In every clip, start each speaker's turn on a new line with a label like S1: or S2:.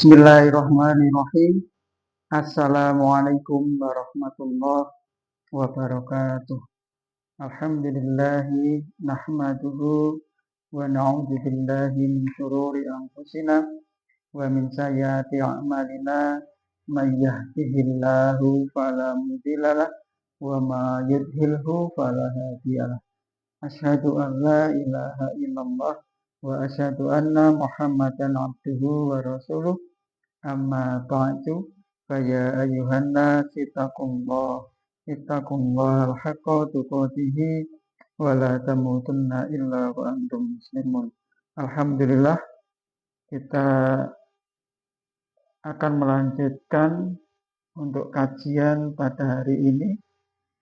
S1: Bismillahirrahmanirrahim. Assalamualaikum warahmatullahi wabarakatuh. Alhamdulillahi nahmaduhu wa na'udzu billahi min syururi anfusina wa min sayyiati a'malina may yahdihillahu fala mudhillalah wa may yudhlilhu fala hadiyalah. Asyhadu an la ilaha illallah wa asyhadu anna Muhammadan abduhu wa rasuluh. Amma ba'du fa ya ayyuhan nas ittaqullaha haqqa tuqatih wa la tamutunna illa wa antum muslimun. Alhamdulillah, kita akan melanjutkan untuk kajian pada hari ini,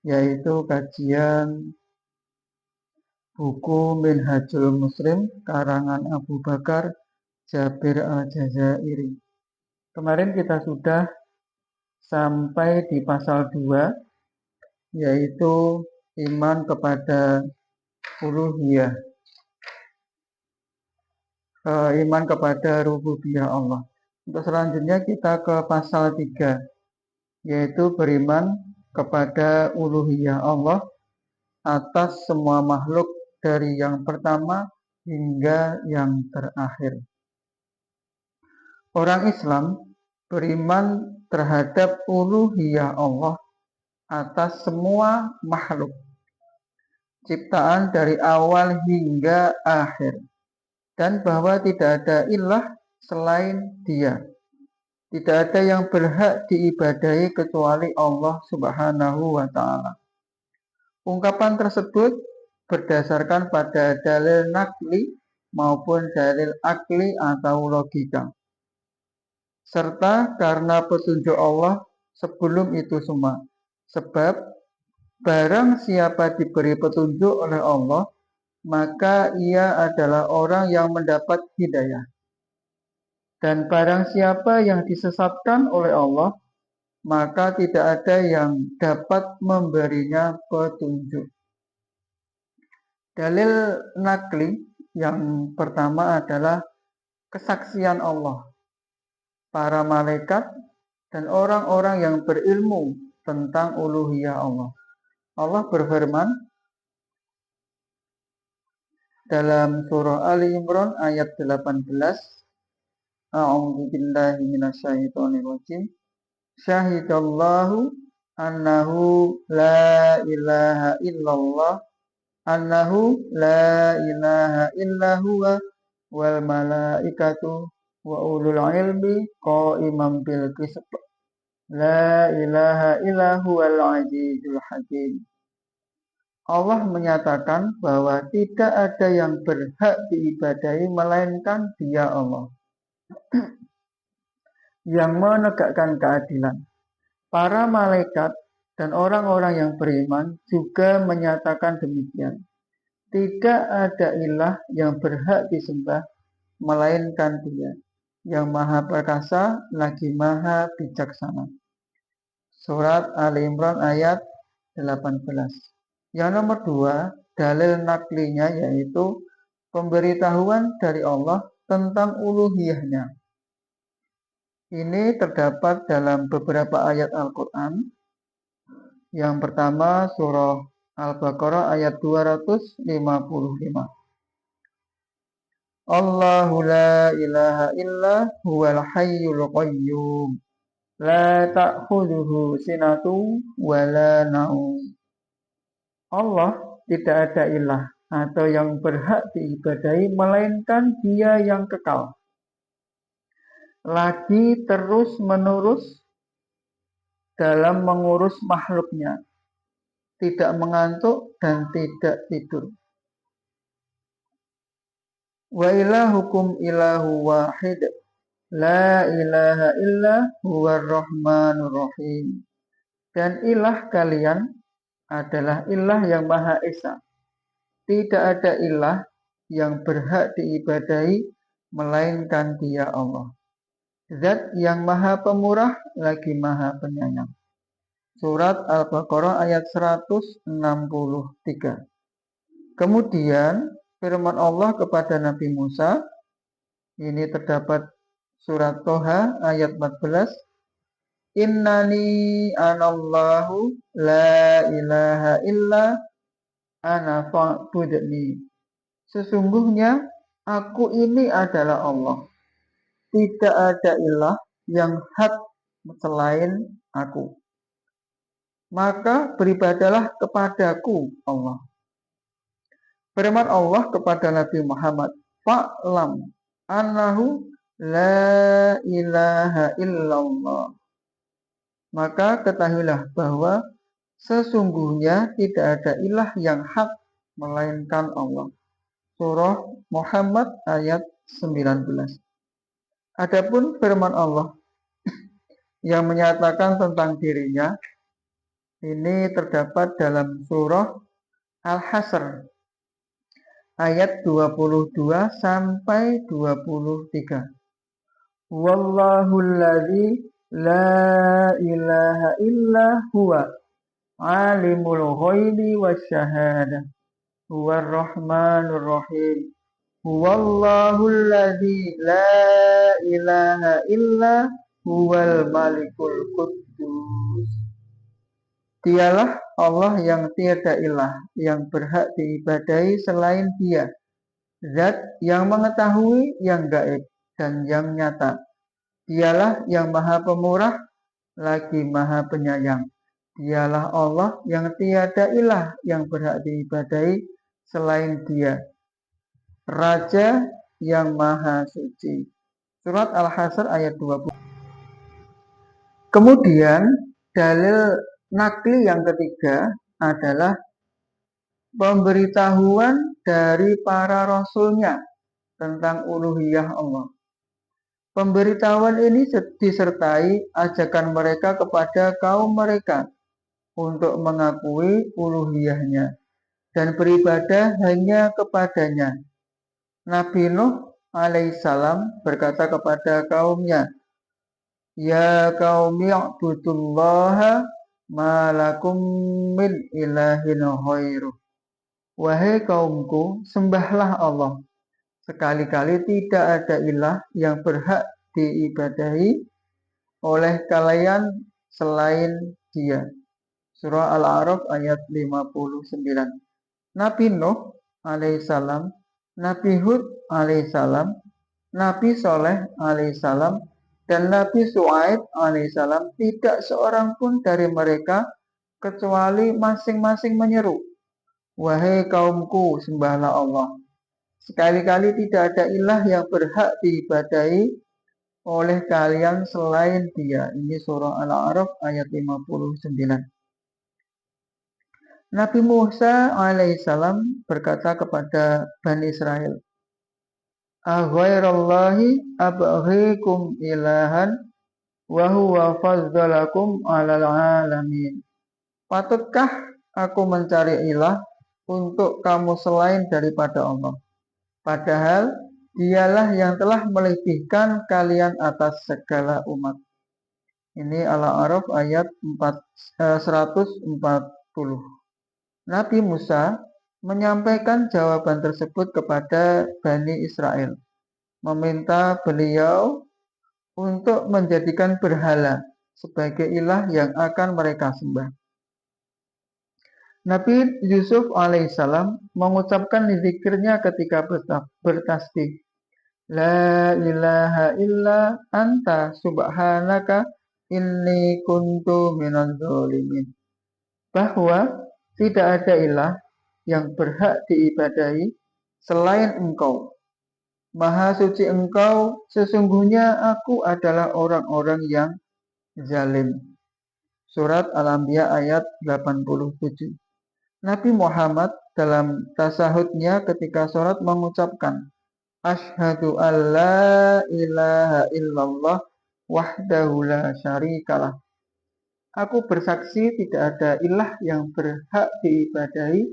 S1: yaitu kajian buku Minhajul Muslim karangan Abu Bakar Jabir Al-Jazairi. Kemarin kita sudah sampai di pasal 2, yaitu iman kepada uluhiyah, iman kepada rububiyah Allah. Untuk selanjutnya kita ke pasal 3, yaitu beriman kepada uluhiyah Allah atas semua makhluk dari yang pertama hingga yang terakhir. Orang Islam beriman terhadap uluhiyah Allah atas semua makhluk, ciptaan dari awal hingga akhir, dan bahwa tidak ada ilah selain Dia. Tidak ada yang berhak diibadahi kecuali Allah Subhanahu wa Ta'ala. Ungkapan tersebut berdasarkan pada dalil nakli maupun dalil akli atau logika, serta karena petunjuk Allah sebelum itu semua. Sebab barang siapa diberi petunjuk oleh Allah, maka ia adalah orang yang mendapat hidayah. Dan barang siapa yang disesatkan oleh Allah, maka tidak ada yang dapat memberinya petunjuk. Dalil nakli yang pertama adalah kesaksian Allah, para malaikat, dan orang-orang yang berilmu tentang uluhiyah Allah. Allah berfirman dalam surah Ali Imran ayat 18, A'udzu billahi minasyaitonir rajim. Syahidallahu annahu la ilaha illallah annahu la ilaha illa huwa wal malaikatu wa ulul ilmi qa'iman bil qisth. La ilaha illa huwal azizul hakim. Allah menyatakan bahwa tidak ada yang berhak diibadahi melainkan Dia Allah yang menegakkan keadilan. Para malaikat dan orang-orang yang beriman juga menyatakan demikian. Tidak ada ilah yang berhak disembah melainkan Dia, yang Maha Perkasa lagi Maha Bijaksana. Surat Ali Imran ayat 18. Yang nomor 2, dalil naklinya yaitu pemberitahuan dari Allah tentang uluhiyahnya. Ini terdapat dalam beberapa ayat Al-Quran. Yang pertama surah Al-Baqarah ayat 255. Allahu la ilaha illa huwal hayyul qayyum la ta'khudhuhu sinatu wa la naum. Allah tidak ada ilah atau yang berhak diibadahi melainkan Dia yang kekal, lagi terus menerus dalam mengurus makhluknya, tidak mengantuk dan tidak tidur. Wa ilahukum ilahu wahid la ilaha illa huwar rahmanur rahim. Dan ilah kalian adalah ilah yang Maha Esa. Tidak ada ilah yang berhak diibadahi melainkan Dia Allah, Zat yang Maha Pemurah lagi Maha Penyayang. Surat Al-Baqarah ayat 163. Kemudian firman Allah kepada Nabi Musa, ini terdapat Surat Toha ayat 14. Innani anallahu la ilaha illa ana fa'budni. Sesungguhnya aku ini adalah Allah. Tidak ada ilah yang hak selain aku. Maka beribadalah kepadaku Allah. Firman Allah kepada Nabi Muhammad, fa'lam annahu la ilaha illallah. Maka ketahuilah bahwa sesungguhnya tidak ada ilah yang hak melainkan Allah. Surah Muhammad ayat 19. Adapun firman Allah yang menyatakan tentang dirinya, ini terdapat dalam surah Al-Hasr ayat 22 sampai 23. Wallahul ladzi la ilaha illa huwa alimul ghaibi wasyahadah huwar rahmanur rahim. Huwallahul ladzi la ilaha illa huwal malikul quddus. Dialah Allah yang tiada ilah yang berhak diibadahi selain Dia, Zat yang mengetahui yang gaib dan yang nyata. Dialah yang Maha Pemurah lagi Maha Penyayang. Dialah Allah yang tiada ilah yang berhak diibadahi selain Dia, Raja yang Maha Suci. Surat Al-Hasr ayat 20. Kemudian dalil nakli yang ketiga adalah pemberitahuan dari para rasulnya tentang uluhiyah Allah. Pemberitahuan ini disertai ajakan mereka kepada kaum mereka untuk mengakui uluhiyahnya dan beribadah hanya kepadanya. Nabi Nuh alaihissalam berkata kepada kaumnya, ya qaumi i'budullaha ma lakum min ilahin ghairuh. Wahai kaumku, sembahlah Allah. Sekali-kali tidak ada ilah yang berhak diibadahi oleh kalian selain Dia. Surah Al-A'raf ayat 59. Nabi Nuh alaihissalam, Nabi Hud alaihissalam, Nabi Soleh alaihissalam, dan Nabi Syuaib alaihissalam tidak seorang pun dari mereka kecuali masing-masing menyeru, wahai kaumku, sembahlah Allah. Sekali-kali tidak ada ilah yang berhak diibadahi oleh kalian selain Dia. Ini surah Al-A'raf ayat 59. Nabi Musa alaihissalam berkata kepada Bani Israel, aghairallahi abghikum ilahan wa huwa faddalakum 'alal 'alamin. Patutkah aku mencari ilah untuk kamu selain daripada Allah? Padahal Dialah yang telah melebihkan kalian atas segala umat. Ini Al-A'raf ayat 140. Nabi Musa menyampaikan jawaban tersebut kepada Bani Israel, meminta beliau untuk menjadikan berhala sebagai ilah yang akan mereka sembah. Nabi Yusuf alaihissalam mengucapkan zikirnya ketika bertasbih, la ilaha illa anta subhanaka inni kuntu minadz zalimin. Bahwa tidak ada ilah yang berhak diibadahi selain Engkau. Maha suci Engkau, sesungguhnya aku adalah orang-orang yang zalim. Surat Al-Anbiya ayat 87. Nabi Muhammad dalam tasahudnya ketika sholat mengucapkan, asyhadu an la ilaha illallah wahdahu la syarikalah. Aku bersaksi tidak ada ilah yang berhak diibadahi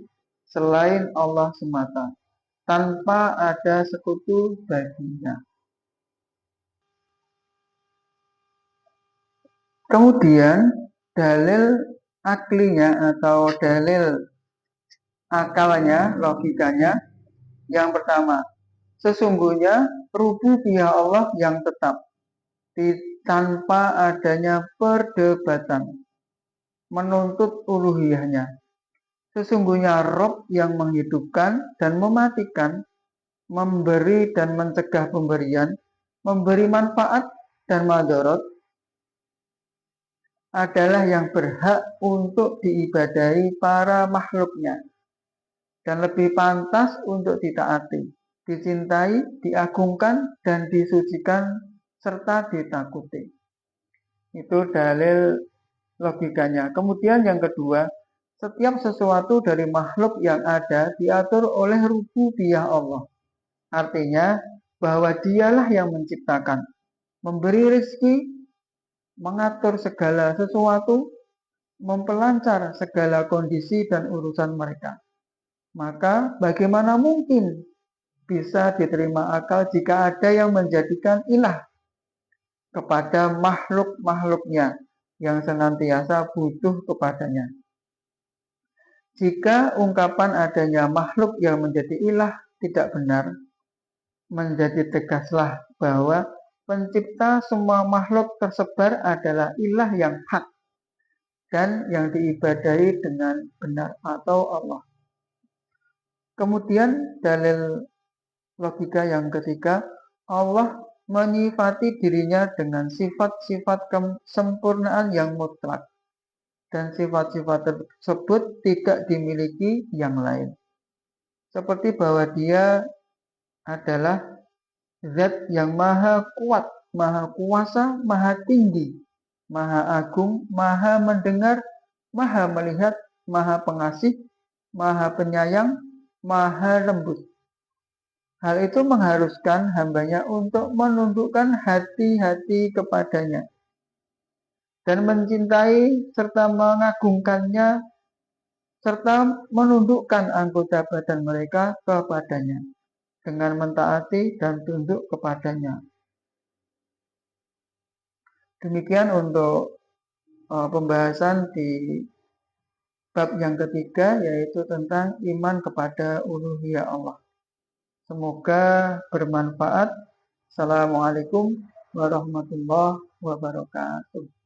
S1: selain Allah semata, tanpa ada sekutu baginya. Kemudian dalil aklinya atau dalil akalnya, logikanya, yang pertama, sesungguhnya rububiyah Allah yang tetap, tanpa adanya perdebatan, menuntut uluhiyahnya. Sesungguhnya Rob yang menghidupkan dan mematikan, memberi dan mencegah pemberian, memberi manfaat dan madorot, adalah yang berhak untuk diibadahi para makhluknya dan lebih pantas untuk ditaati, dicintai, diagungkan, dan disucikan serta ditakuti. Itu dalil logikanya. Kemudian yang kedua, setiap sesuatu dari makhluk yang ada diatur oleh rububiyah Allah. Artinya bahwa dialah yang menciptakan, memberi rezeki, mengatur segala sesuatu, mempelancar segala kondisi dan urusan mereka. Maka bagaimana mungkin bisa diterima akal jika ada yang menjadikan ilah kepada makhluk-makhluknya yang senantiasa butuh kepadanya. Jika ungkapan adanya makhluk yang menjadi ilah tidak benar, menjadi tegaslah bahwa pencipta semua makhluk tersebar adalah ilah yang hak dan yang diibadahi dengan benar atau Allah. Kemudian dalil logika yang ketiga, Allah menyifati dirinya dengan sifat-sifat kesempurnaan yang mutlak, dan sifat-sifat tersebut tidak dimiliki yang lain. Seperti bahwa Dia adalah Zat yang maha kuat, maha kuasa, maha tinggi, maha agung, maha mendengar, maha melihat, maha pengasih, maha penyayang, maha lembut. Hal itu mengharuskan hambanya untuk menundukkan hati-hati kepadanya dan mencintai serta mengagungkannya serta menundukkan anggota badan mereka kepadanya dengan mentaati dan tunduk kepadanya. Demikian untuk pembahasan di bab yang ketiga, yaitu tentang iman kepada uluhiyah Allah. Semoga bermanfaat. Assalamualaikum warahmatullahi wabarakatuh.